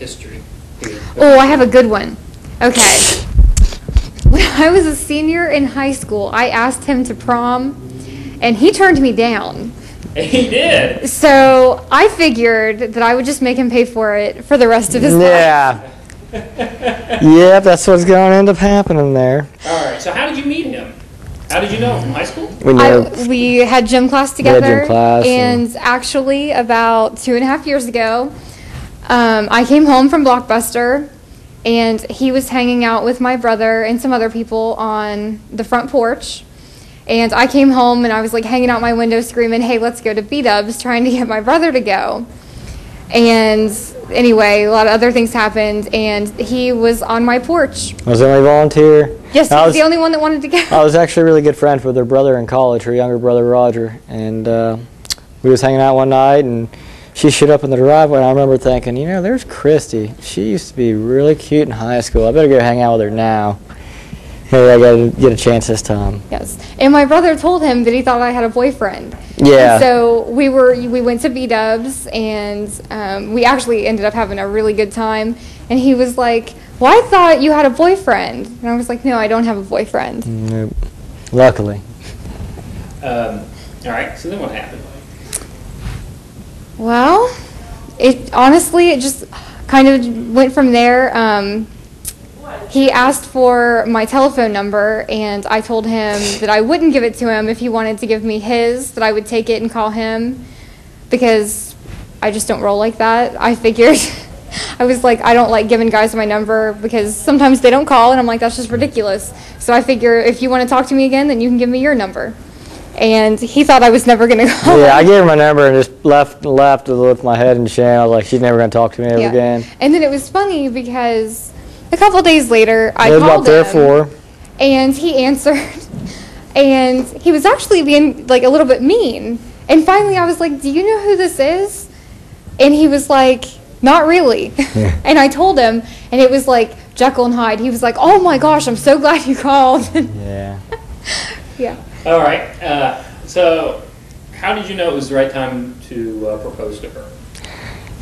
history. Oh, I have a good one. Okay. When I was a senior in high school, I asked him to prom, and he turned me down. He did. So I figured that I would just make him pay for it for the rest of his life. Yeah. Yep, that's what's going to end up happening there. All right. So how did you meet him? How did you know him? From high school? We had gym class together. We had gym class and actually, about 2.5 years ago, I came home from Blockbuster, and he was hanging out with my brother and some other people on the front porch. And I came home, and I was like hanging out my window screaming, "Hey, let's go to B-Dubs," trying to get my brother to go. And anyway, a lot of other things happened, and he was on my porch. I was the only volunteer. Yes, he was the only one that wanted to go. I was actually really good friends with her brother in college, her younger brother Roger, and we was hanging out one night, and she showed up in the driveway, and I remember thinking, you know, there's Christy. She used to be really cute in high school. I better go hang out with her now. Maybe I got to get a chance this time. Yes, and my brother told him that he thought I had a boyfriend. Yeah. And so we went to B-Dubs, and we actually ended up having a really good time. And he was like, "Well, I thought you had a boyfriend." And I was like, "No, I don't have a boyfriend." Nope. Luckily. All right. So then what happened? Well, it just kind of went from there. He asked for my telephone number, and I told him that I wouldn't give it to him if he wanted to give me his, that I would take it and call him, because I just don't roll like that. I figured, I was like, I don't like giving guys my number because sometimes they don't call, and I'm like, that's just ridiculous. So I figure if you want to talk to me again, then you can give me your number. And he thought I was never going to call him. I gave her my number and just left with my head in shame. I was like, she's never going to talk to me ever again. And then it was funny because a couple days later, I called him, and he answered, and he was actually being like a little bit mean. And finally, I was like, "Do you know who this is?" And he was like, "Not really." Yeah. And I told him, and it was like Jekyll and Hyde. He was like, "Oh my gosh, I'm so glad you called." Yeah. Yeah. All right. So, how did you know it was the right time to propose to her?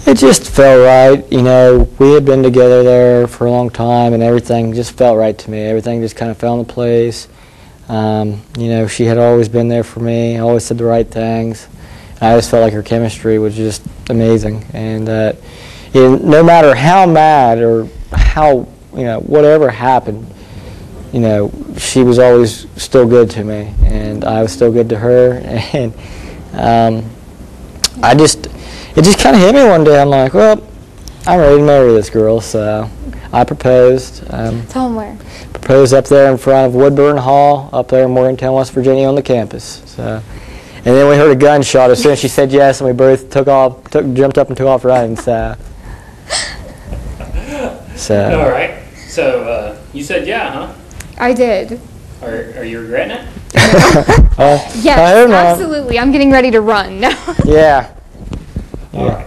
It just felt right. You know, we had been together there for a long time, and everything just felt right to me. Everything just kind of fell into place. You know, she had always been there for me, always said the right things. And I just felt like her chemistry was just amazing. And no matter how mad or how, you know, whatever happened, you know, she was always still good to me, and I was still good to her. And it just kind of hit me one day. I'm like, well, I'm ready to marry this girl. So I proposed. Tell him where. Proposed up there in front of Woodburn Hall, up there in Morgantown, West Virginia, on the campus. So, and then we heard a gunshot. As soon as she said yes, and we both jumped up and took off running. So. All right. So you said yeah, huh? I did. Are you regretting it? Yes, absolutely. I'm getting ready to run now. Yeah. All right.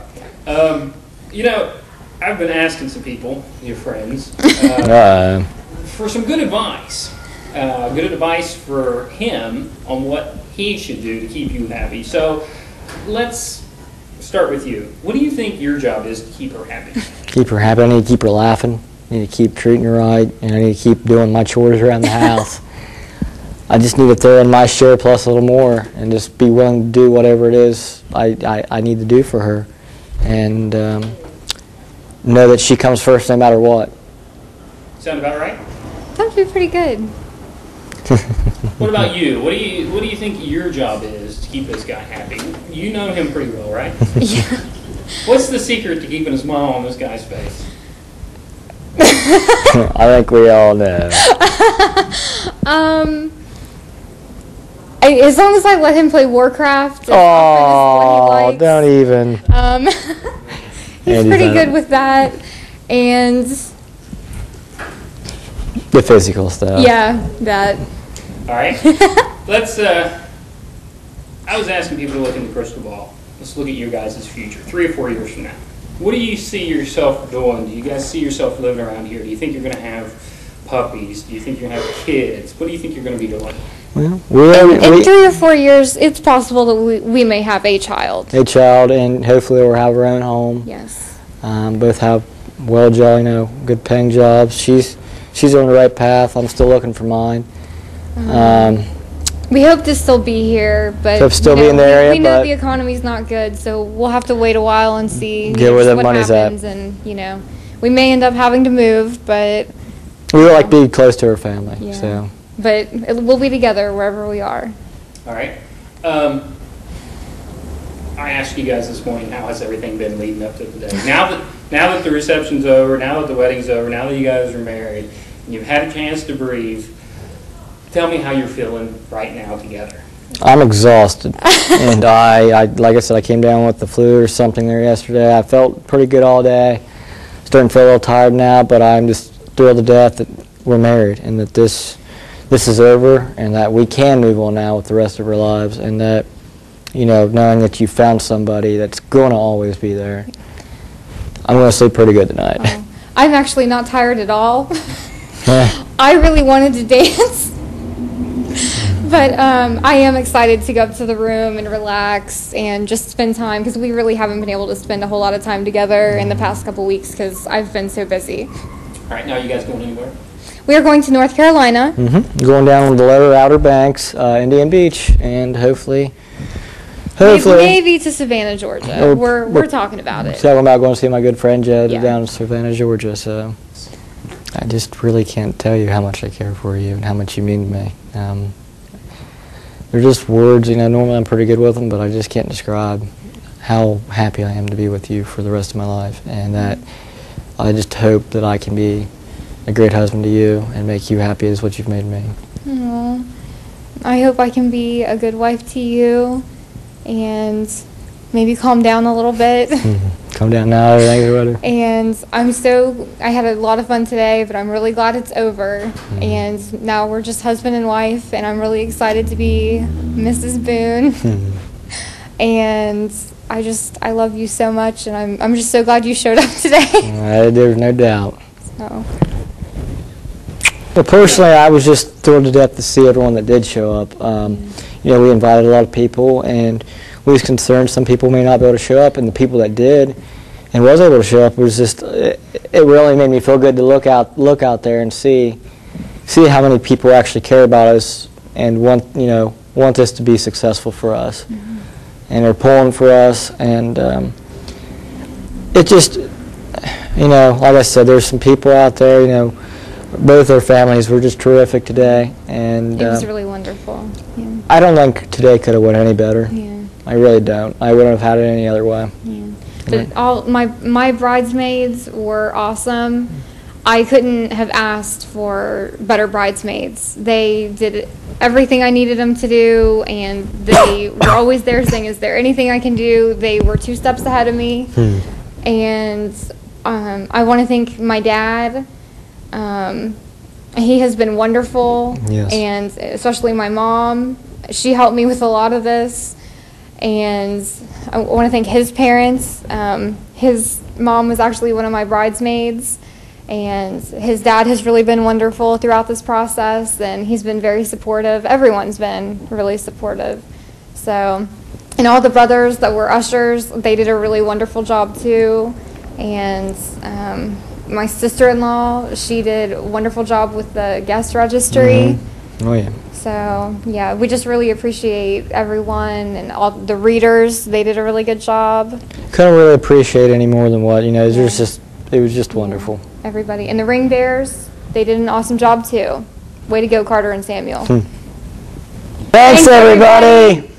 You know, I've been asking some people, your friends, for some good advice. Good advice for him on what he should do to keep you happy. So let's start with you. What do you think your job is to keep her happy? Keep her happy. I need to keep her laughing. I need to keep treating her right, and I need to keep doing my chores around the house. I just need to throw in my share plus a little more, and just be willing to do whatever it is I need to do for her, and know that she comes first no matter what. Sound about right? Sounds pretty good. What about you? What do you think your job is to keep this guy happy? You know him pretty well, right? Yeah. What's the secret to keeping a smile on this guy's face? I think we all know. As long as I let him play Warcraft. Oh, don't even. He's pretty good with that, and the physical stuff. Yeah, that. All right. Let's. I was asking people to look in the crystal ball. Let's look at your guys' future, 3 or 4 years from now. What do you see yourself doing? Do you guys see yourself living around here? Do you think you're going to have puppies? Do you think you're going to have kids? What do you think you're going to be doing? Well, in 3 or 4 years, it's possible that we may have a child. A child, and hopefully we'll have our own home. Yes. Both have well-job, good paying jobs. She's on the right path. I'm still looking for mine. We hope to still be here, but Hope still be in the area, we know but the economy's not good, so we'll have to wait a while and see get where the what money's happens. at. And we may end up having to move, but we would like to be close to her family. yeah. So, but we'll be together wherever we are. All right. I asked you guys this morning, how has everything been leading up to today? Now that the reception's over, now that the wedding's over, now that you guys are married, and you've had a chance to breathe, tell me how you're feeling right now together. I'm exhausted, and I like I said, I came down with the flu or something there yesterday. I felt pretty good all day. Starting to feel a little tired now, but I'm just thrilled to death that we're married and that this is over and that we can move on now with the rest of our lives, and that knowing that you found somebody that's going to always be there. I'm going to sleep pretty good tonight. Oh, I'm actually not tired at all. I really wanted to dance. But I am excited to go up to the room and relax and just spend time, because we really haven't been able to spend a whole lot of time together in the past couple weeks because I've been so busy. All right, now you guys going anywhere? We are going to North Carolina. Going down the lower Outer Banks, Indian Beach, and hopefully maybe to Savannah, Georgia. We're talking about it. Talking about going to see my good friend Joe Yeah. down in Savannah, Georgia. So I just really can't tell you how much I care for you and how much you mean to me. They're just words, normally I'm pretty good with them, but I just can't describe how happy I am to be with you for the rest of my life, and that I just hope that I can be a great husband to you and make you happy as what you've made me. Aww. I hope I can be a good wife to you and maybe calm down a little bit. Calm down now, everything's better. And I had a lot of fun today, but I'm really glad it's over. And now we're just husband and wife, and I'm really excited to be Mrs. Boone. And I love you so much, and I'm just so glad you showed up today. There's no doubt. So. But personally, I was just thrilled to death to see everyone that did show up. We invited a lot of people, and we was concerned some people may not be able to show up, and the people that did and was able to show up was just, it really made me feel good to look out there and see how many people actually care about us and want this to be successful for us. And they're pulling for us, and it just, like I said, there's some people out there, both our families were just terrific today, and it was really wonderful. Yeah. I don't think today could have went any better. Yeah. I really don't. I wouldn't have had it any other way. Yeah. But all my bridesmaids were awesome. I couldn't have asked for better bridesmaids. They did everything I needed them to do, and they were always there saying, "Is there anything I can do?" They were 2 steps ahead of me, and I want to thank my dad. He has been wonderful, Yes. and especially my mom. She helped me with a lot of this, and I want to thank his parents. His mom was actually one of my bridesmaids, and his dad has really been wonderful throughout this process, and he's been very supportive. Everyone's been really supportive. So, and all the brothers that were ushers, they did a really wonderful job too, and my sister-in-law, she did a wonderful job with the guest registry. Oh, yeah. So, yeah, we just really appreciate everyone, and all the readers. They did a really good job. Couldn't really appreciate any more than what, it was just wonderful. Everybody. And the ring bearers, they did an awesome job, too. Way to go, Carter and Samuel. Thanks, everybody.